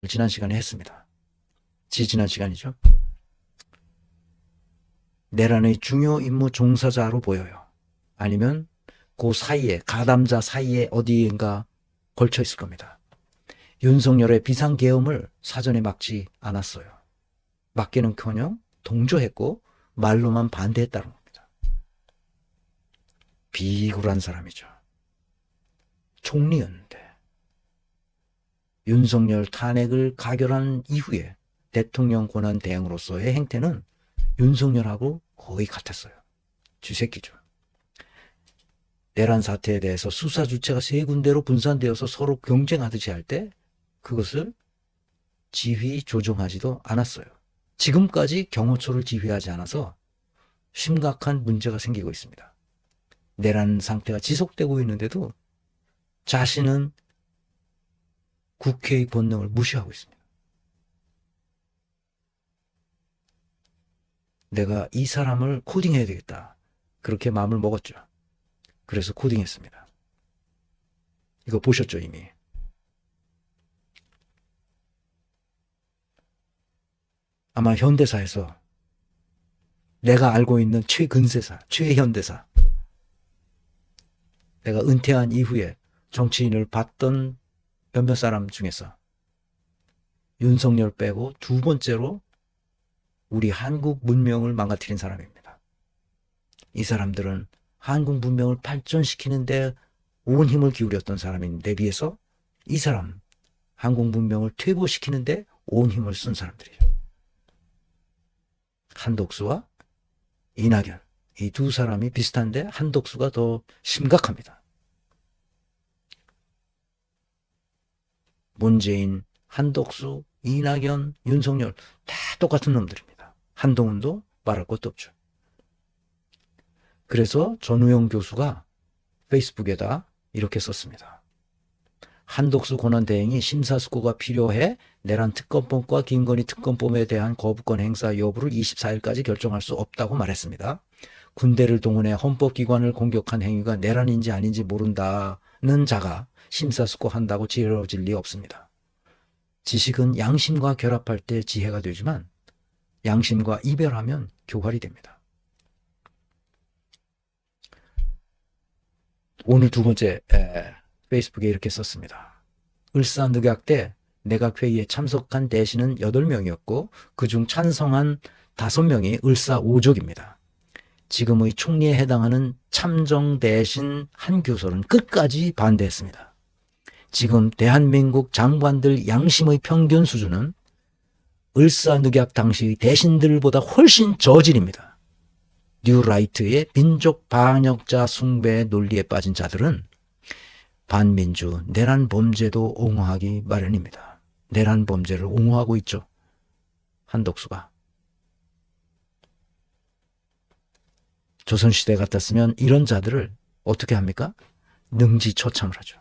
지난 시간에 했습니다. 지난 시간이죠. 내란의 중요 임무 종사자로 보여요. 아니면 그 사이에, 가담자 사이에 어디인가 걸쳐 있을 겁니다. 윤석열의 비상계엄을 사전에 막지 않았어요. 막기는커녕 동조했고 말로만 반대했다는 겁니다. 비굴한 사람이죠. 총리였는데 윤석열 탄핵을 가결한 이후에 대통령 권한 대행으로서의 행태는 윤석열하고 거의 같았어요. 쥐새끼죠. 내란 사태에 대해서 수사 주체가 세 군데로 분산되어서 서로 경쟁하듯이 할 때 그것을 지휘 조정하지도 않았어요. 지금까지 경호처를 지휘하지 않아서 심각한 문제가 생기고 있습니다. 내란 상태가 지속되고 있는데도 자신은 국회의 본능을 무시하고 있습니다. 내가 이 사람을 코딩해야 되겠다. 그렇게 마음을 먹었죠. 그래서 코딩했습니다. 이거 보셨죠, 이미. 아마 현대사에서 내가 알고 있는 최근세사, 최현대사, 내가 은퇴한 이후에 정치인을 봤던 몇몇 사람 중에서 윤석열 빼고 두 번째로 우리 한국 문명을 망가뜨린 사람입니다. 이 사람들은 한국 문명을 발전시키는데 온 힘을 기울였던 사람인데 비해서 이 사람 한국 문명을 퇴보시키는데 온 힘을 쓴 사람들이죠. 한독수와 이낙연, 이 두 사람이 비슷한데 한독수가 더 심각합니다. 문재인, 한독수, 이낙연, 윤석열 다 똑같은 놈들입니다. 한동훈도 말할 것도 없죠. 그래서 전우영 교수가 페이스북에다 이렇게 썼습니다. 한독수 권한대행이 심사숙고가 필요해 내란 특검법과 김건희 특검법에 대한 거부권 행사 여부를 24일까지 결정할 수 없다고 말했습니다. 군대를 동원해 헌법기관을 공격한 행위가 내란인지 아닌지 모른다는 자가 심사숙고한다고 지혜로워질 리 없습니다. 지식은 양심과 결합할 때 지혜가 되지만 양심과 이별하면 교활이 됩니다. 오늘 두 번째 페이스북에 이렇게 썼습니다. 을사늑약대 내각회의에 참석한 대신은 8명이었고 그중 찬성한 5명이 을사오족입니다. 지금의 총리에 해당하는 참정 대신 한 교설은 끝까지 반대했습니다. 지금 대한민국 장관들 양심의 평균 수준은 을사늑약 당시의 대신들보다 훨씬 저질입니다. 뉴라이트의 민족 반역자 숭배 논리에 빠진 자들은 반민주 내란 범죄도 옹호하기 마련입니다. 내란 범죄를 옹호하고 있죠. 한독수가. 조선시대 같았으면 이런 자들을 어떻게 합니까? 능지처참을 하죠.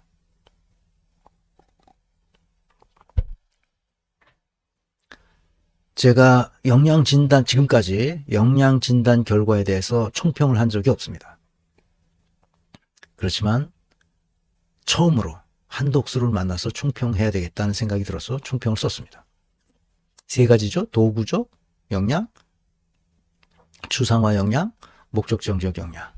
제가 영양진단, 지금까지 영양진단 결과에 대해서 총평을 한 적이 없습니다. 그렇지만 처음으로 한독수를 만나서 총평해야 되겠다는 생각이 들어서 총평을 썼습니다. 3가지죠. 도구적 영양, 추상화 영양, 목적정적 영양.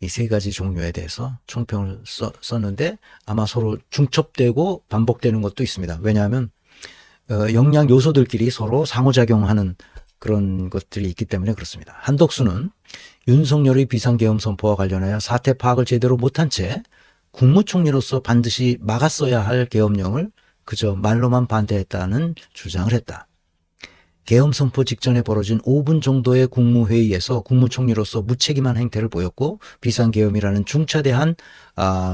이 3가지 종류에 대해서 총평을 썼는데 아마 서로 중첩되고 반복되는 것도 있습니다. 왜냐하면 영양 요소들끼리 서로 상호작용하는 그런 것들이 있기 때문에 그렇습니다. 한독수는 윤석열의 비상계엄 선포와 관련하여 사태 파악을 제대로 못한 채 국무총리로서 반드시 막았어야 할 계엄령을 그저 말로만 반대했다는 주장을 했다. 계엄 선포 직전에 벌어진 5분 정도의 국무회의에서 국무총리로서 무책임한 행태를 보였고 비상계엄이라는 중차대한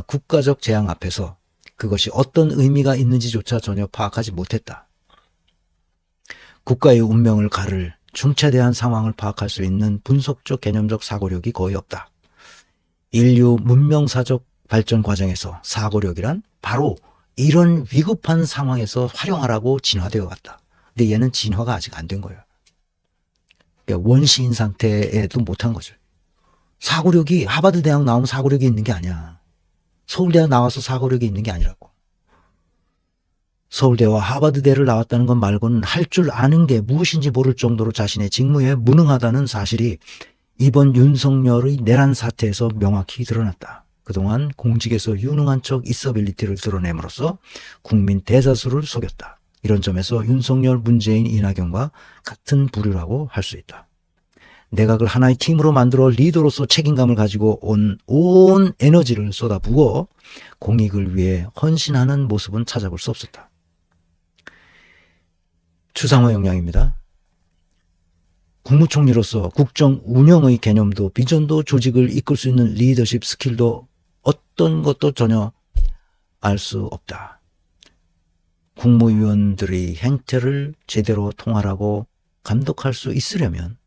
국가적 재앙 앞에서 그것이 어떤 의미가 있는지조차 전혀 파악하지 못했다. 국가의 운명을 가를 중차대한 상황을 파악할 수 있는 분석적 개념적 사고력이 거의 없다. 인류 문명사적 발전 과정에서 사고력이란 바로 이런 위급한 상황에서 활용하라고 진화되어 왔다. 근데 얘는 진화가 아직 안 된 거예요. 그러니까 원시인 상태에도 못한 거죠. 사고력이 하버드 대학 나오면 사고력이 있는 게 아니야. 서울대학 나와서 사고력이 있는 게 아니라고. 서울대와 하버드대를 나왔다는 것 말고는 할 줄 아는 게 무엇인지 모를 정도로 자신의 직무에 무능하다는 사실이 이번 윤석열의 내란 사태에서 명확히 드러났다. 그동안 공직에서 유능한 척 있어빌리티를 드러냄으로써 국민 대다수를 속였다. 이런 점에서 윤석열, 문재인, 이낙연과 같은 부류라고 할 수 있다. 내각을 하나의 팀으로 만들어 리더로서 책임감을 가지고 온 에너지를 쏟아부어 공익을 위해 헌신하는 모습은 찾아볼 수 없었다. 추상화 역량입니다. 국무총리로서 국정 운영의 개념도 비전도 조직을 이끌 수 있는 리더십 스킬도 어떤 것도 전혀 알 수 없다. 국무위원들의 행태를 제대로 통할하고 감독할 수 있으려면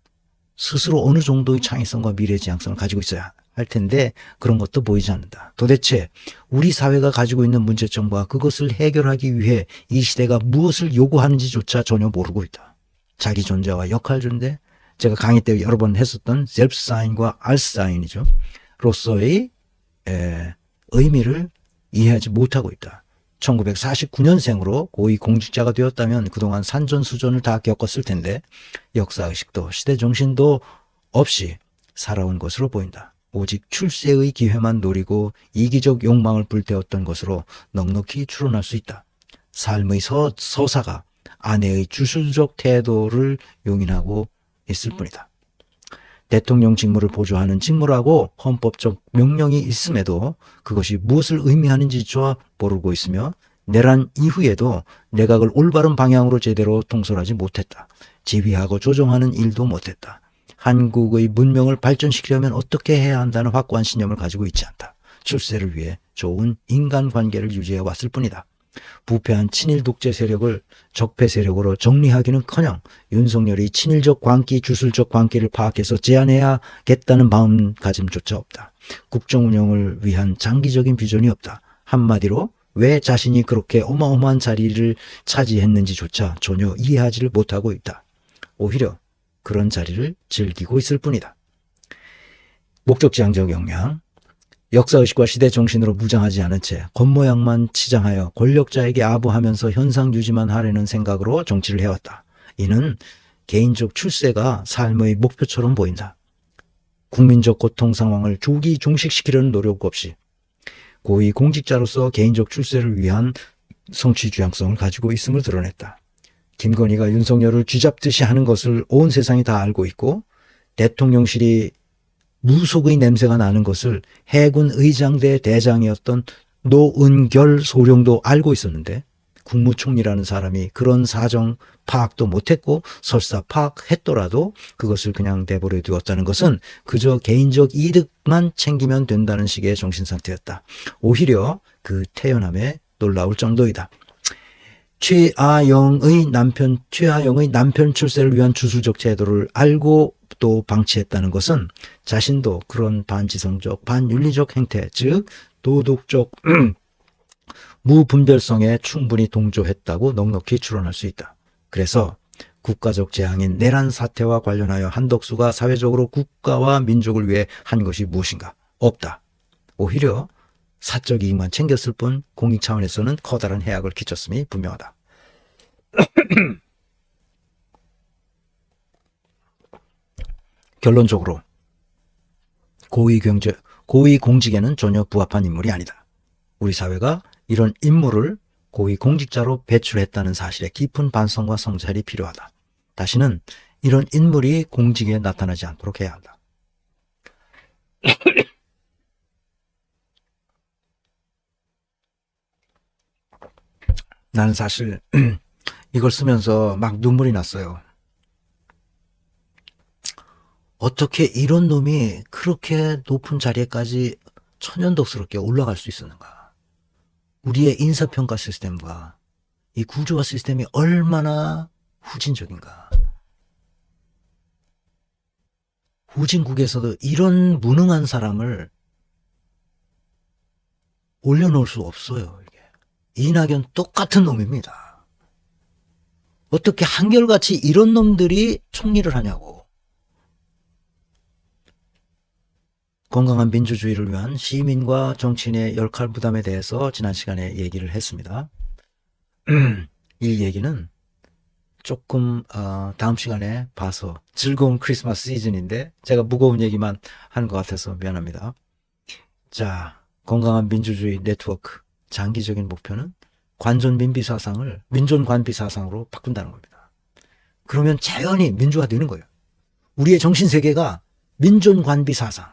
스스로 어느 정도의 창의성과 미래지향성을 가지고 있어야 할 텐데 그런 것도 보이지 않는다. 도대체 우리 사회가 가지고 있는 문제점과 그것을 해결하기 위해 이 시대가 무엇을 요구하는지조차 전혀 모르고 있다. 자기 존재와 역할 존재, 제가 강의 때 여러 번 했었던 셀프 사인과 알스 사인이죠. 로서의 의미를 이해하지 못하고 있다. 1949년생으로 고위공직자가 되었다면 그동안 산전수전을 다 겪었을 텐데 역사의식도 시대정신도 없이 살아온 것으로 보인다. 오직 출세의 기회만 노리고 이기적 욕망을 불태웠던 것으로 넉넉히 추론할 수 있다. 삶의 서사가 아내의 주술적 태도를 용인하고 있을 뿐이다. 대통령 직무를 보좌하는 직무라고 헌법적 명령이 있음에도 그것이 무엇을 의미하는지조차 모르고 있으며 내란 이후에도 내각을 올바른 방향으로 제대로 통솔하지 못했다. 지휘하고 조정하는 일도 못했다. 한국의 문명을 발전시키려면 어떻게 해야 한다는 확고한 신념을 가지고 있지 않다. 출세를 위해 좋은 인간관계를 유지해 왔을 뿐이다. 부패한 친일 독재 세력을 적폐 세력으로 정리하기는커녕 윤석열이 친일적 광기, 주술적 광기를 파악해서 제한해야겠다는 마음가짐조차 없다. 국정 운영을 위한 장기적인 비전이 없다. 한마디로 왜 자신이 그렇게 어마어마한 자리를 차지했는지조차 전혀 이해하지를 못하고 있다. 오히려 그런 자리를 즐기고 있을 뿐이다. 목적지향적 역량, 역사의식과 시대정신으로 무장하지 않은 채 겉모양만 치장하여 권력자에게 아부하면서 현상 유지만 하려는 생각으로 정치를 해왔다. 이는 개인적 출세가 삶의 목표처럼 보인다. 국민적 고통 상황을 조기 종식시키려는 노력 없이 고위 공직자로서 개인적 출세를 위한 성취주향성을 가지고 있음을 드러냈다. 김건희가 윤석열을 쥐잡듯이 하는 것을 온 세상이 다 알고 있고 대통령실이 무속의 냄새가 나는 것을 해군 의장대 대장이었던 노은결 소령도 알고 있었는데 국무총리라는 사람이 그런 사정 파악도 못했고 설사 파악했더라도 그것을 그냥 내버려 두었다는 것은 그저 개인적 이득만 챙기면 된다는 식의 정신상태였다. 오히려 그 태연함에 놀라울 정도이다. 최하영의 남편 출세를 위한 주술적 제도를 알고 또 방치했다는 것은 자신도 그런 반지성적, 반윤리적 행태, 즉 도덕적 무분별성에 충분히 동조했다고 넉넉히 추론할 수 있다. 그래서 국가적 재앙인 내란 사태와 관련하여 한덕수가 사회적으로 국가와 민족을 위해 한 것이 무엇인가? 없다. 오히려 사적 이익만 챙겼을 뿐 공익 차원에서는 커다란 해악을 끼쳤음이 분명하다. 결론적으로 고위 공직에는 전혀 부합한 인물이 아니다. 우리 사회가 이런 인물을 고위 공직자로 배출했다는 사실에 깊은 반성과 성찰이 필요하다. 다시는 이런 인물이 공직에 나타나지 않도록 해야 한다. 나는 사실 이걸 쓰면서 막 눈물이 났어요. 어떻게 이런 놈이 그렇게 높은 자리에까지 천연덕스럽게 올라갈 수 있었는가? 우리의 인사평가 시스템과 이 구조화 시스템이 얼마나 후진적인가? 후진국에서도 이런 무능한 사람을 올려놓을 수 없어요. 이게. 이낙연 똑같은 놈입니다. 어떻게 한결같이 이런 놈들이 총리를 하냐고. 건강한 민주주의를 위한 시민과 정치인의 역할 부담에 대해서 지난 시간에 얘기를 했습니다. 이 얘기는 조금 다음 시간에 봐서 즐거운 크리스마스 시즌인데 제가 무거운 얘기만 하는 것 같아서 미안합니다. 자, 건강한 민주주의 네트워크 장기적인 목표는 관존민비 사상을 민존관비 사상으로 바꾼다는 겁니다. 그러면 자연히 민주화 되는 거예요. 우리의 정신세계가 민존관비 사상,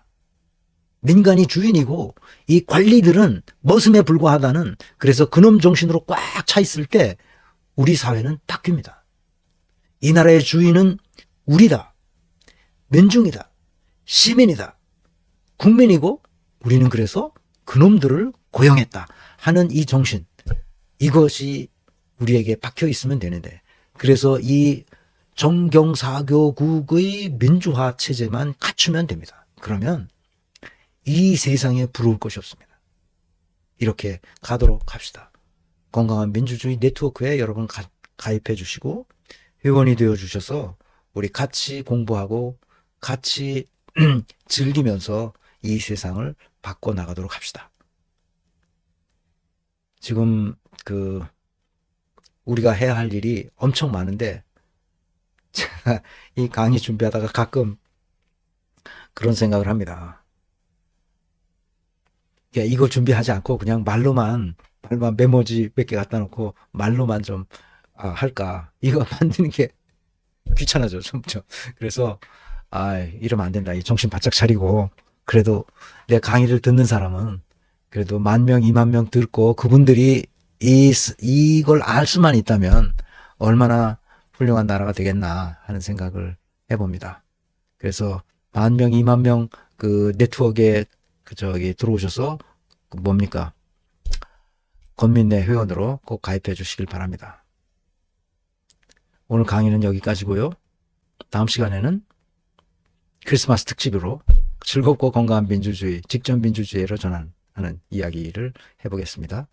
민간이 주인이고 이 관리들은 머슴에 불과하다는, 그래서 그놈 정신으로 꽉 차 있을 때 우리 사회는 바뀝니다. 이 나라의 주인은 우리다, 민중이다, 시민이다, 국민이고 우리는 그래서 그놈들을 고용했다 하는 이 정신, 이것이 우리에게 박혀 있으면 되는데, 그래서 이 정경사교국의 민주화 체제만 갖추면 됩니다. 그러면 이 세상에 부러울 것이 없습니다. 이렇게 가도록 합시다. 건강한 민주주의 네트워크에 여러분 가입해 주시고 회원이 되어 주셔서 우리 같이 공부하고 같이 즐기면서 이 세상을 바꿔 나가도록 합시다. 지금 우리가 해야 할 일이 엄청 많은데 제가 이 강의 준비하다가 가끔 그런 생각을 합니다. 이걸 준비하지 않고 그냥 말로만 메모지 몇 개 갖다 놓고 말로만 좀 할까, 이거 만드는 게 귀찮아져 좀. 그래서 이러면 안 된다. 이 정신 바짝 차리고, 그래도 내 강의를 듣는 사람은 그래도 10,000명 20,000명 듣고 그분들이 이걸 알 수만 있다면 얼마나 훌륭한 나라가 되겠나 하는 생각을 해봅니다. 그래서 10,000명 20,000명 그 네트워크에 들어오셔서 뭡니까, 건민내 회원으로 꼭 가입해 주시길 바랍니다. 오늘 강의는 여기까지고요. 다음 시간에는 크리스마스 특집으로 즐겁고 건강한 민주주의, 직전 민주주의로 전환하는 이야기를 해보겠습니다.